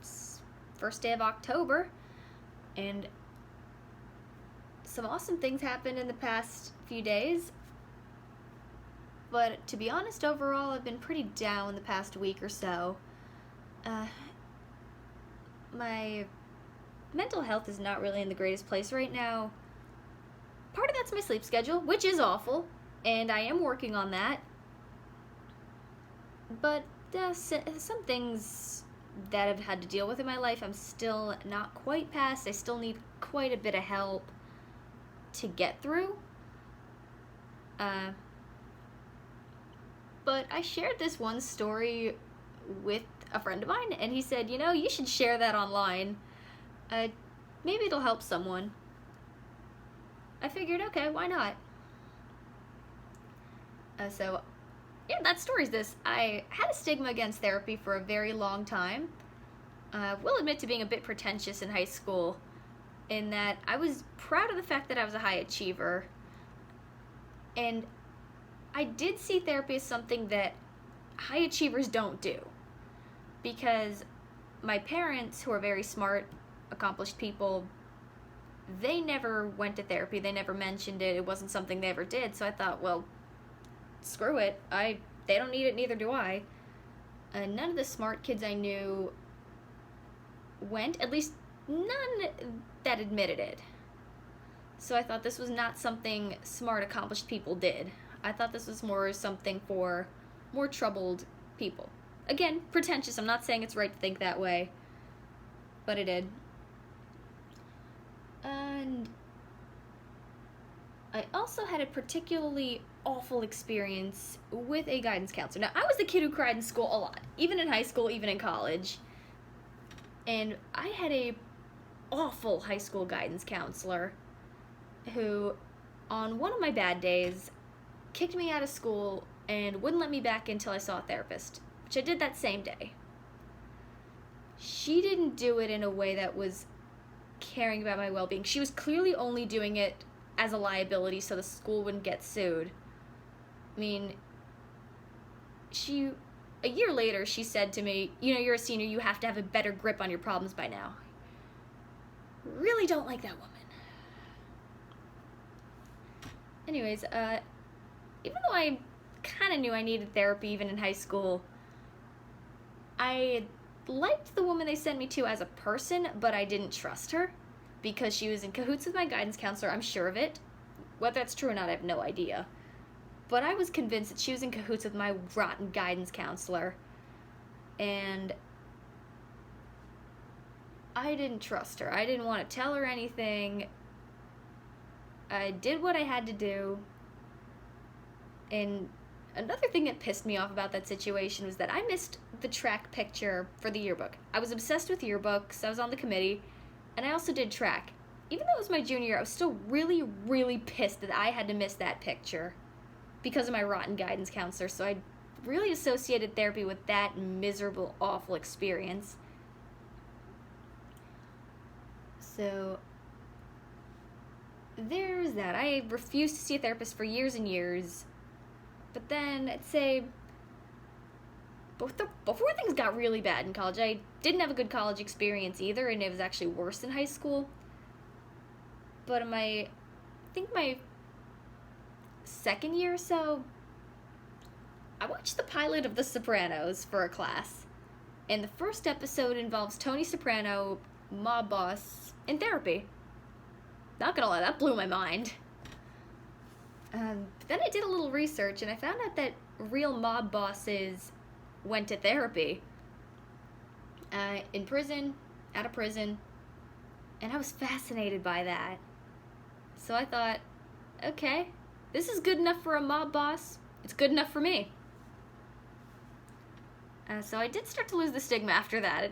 It's first day of October, and some awesome things happened in the past few days. But to be honest, overall, I've been pretty down the past week or so. Uh, my mental health is not really in the greatest place right now. Part of that's my sleep schedule, which is awful, and I am working on that. But some things that I've had to deal with in my life, I'm still not quite past. I still need quite a bit of help to get through. But I shared this one story with a friend of mine, and he said, you should share that online. Maybe it'll help someone. I figured, okay, why not? That story's this. I had a stigma against therapy for a very long time. Will admit to being a bit pretentious in high school, in that I was proud of the fact that I was a high achiever. And I did see therapy as something that high achievers don't do. Because my parents, who are very smart, accomplished people, they never went to therapy. They never mentioned it. It wasn't something they ever did. So I thought, well, screw it. They don't need it, neither do I. None of the smart kids I knew went, at least none that admitted it. So I thought this was not something smart, accomplished people did. I thought this was more something for more troubled people. Again, pretentious. I'm not saying it's right to think that way, but I did. And I also had a particularly awful experience with a guidance counselor. Now, I was the kid who cried in school a lot, even in high school, even in college. And I had a awful high school guidance counselor who, on one of my bad days, kicked me out of school and wouldn't let me back until I saw a therapist, which I did that same day. She didn't do it in a way that was caring about my well-being. She was clearly only doing it as a liability so the school wouldn't get sued. I mean, a year later, she said to me, you're a senior, you have to have a better grip on your problems by now. Really don't like that woman. Anyways, even though I kind of knew I needed therapy even in high school, I liked the woman they sent me to as a person, but I didn't trust her because she was in cahoots with my guidance counselor. I'm sure of it. Whether that's true or not, I have no idea. But I was convinced that she was in cahoots with my rotten guidance counselor, and I didn't trust her. I didn't want to tell her anything. I did what I had to do. And another thing that pissed me off about that situation was that I missed the track picture for the yearbook. I was obsessed with yearbooks. I was on the committee, and I also did track. Even though it was my junior year, I was still really, really pissed that I had to miss that picture because of my rotten guidance counselor. So I really associated therapy with that miserable, awful experience. So there's that. I refused to see a therapist for years and years. But then, I'd say, before things got really bad in college, I didn't have a good college experience either, and it was actually worse than high school. But in my second year or so, I watched the pilot of The Sopranos for a class. And the first episode involves Tony Soprano, mob boss, in therapy. Not gonna lie, that blew my mind. But then I did a little research, and I found out that real mob bosses went to therapy. In prison, out of prison, and I was fascinated by that. So I thought, okay, this is good enough for a mob boss. It's good enough for me. So I did start to lose the stigma after that,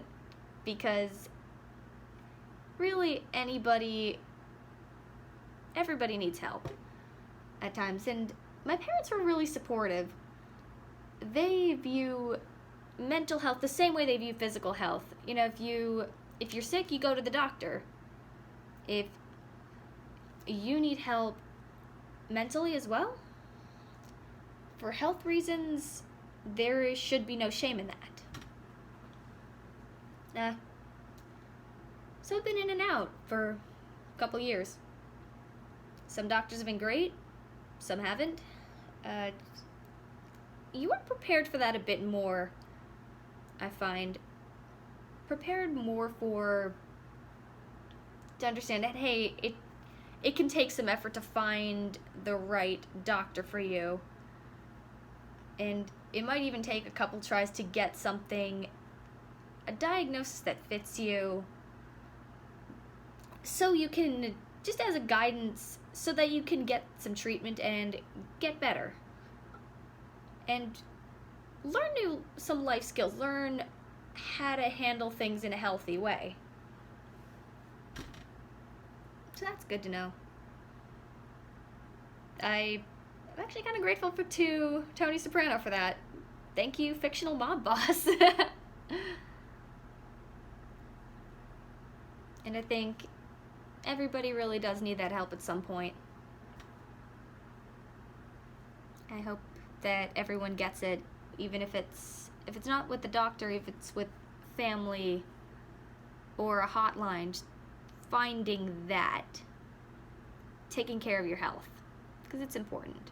because really everybody needs help at times, and my parents were really supportive. They view mental health the same way they view physical health. If you're sick, you go to the doctor. If you need help mentally as well, for health reasons, there should be no shame in that. Uh, so I've been in and out for a couple years. Some doctors have been great, some haven't. Uh, you are prepared for that a bit more, I find. Prepared more for to understand that, hey, it can take some effort to find the right doctor for you. And it might even take a couple tries to get something, a diagnosis that fits you, so you can, just as a guidance, so that you can get some treatment and get better. And learn some life skills, learn how to handle things in a healthy way. So that's good to know. I'm actually kind of grateful to Tony Soprano for that. Thank you, fictional mob boss. And I think everybody really does need that help at some point. I hope that everyone gets it, even if it's not with the doctor, if it's with family or a hotline. Just finding that, taking care of your health, because it's important.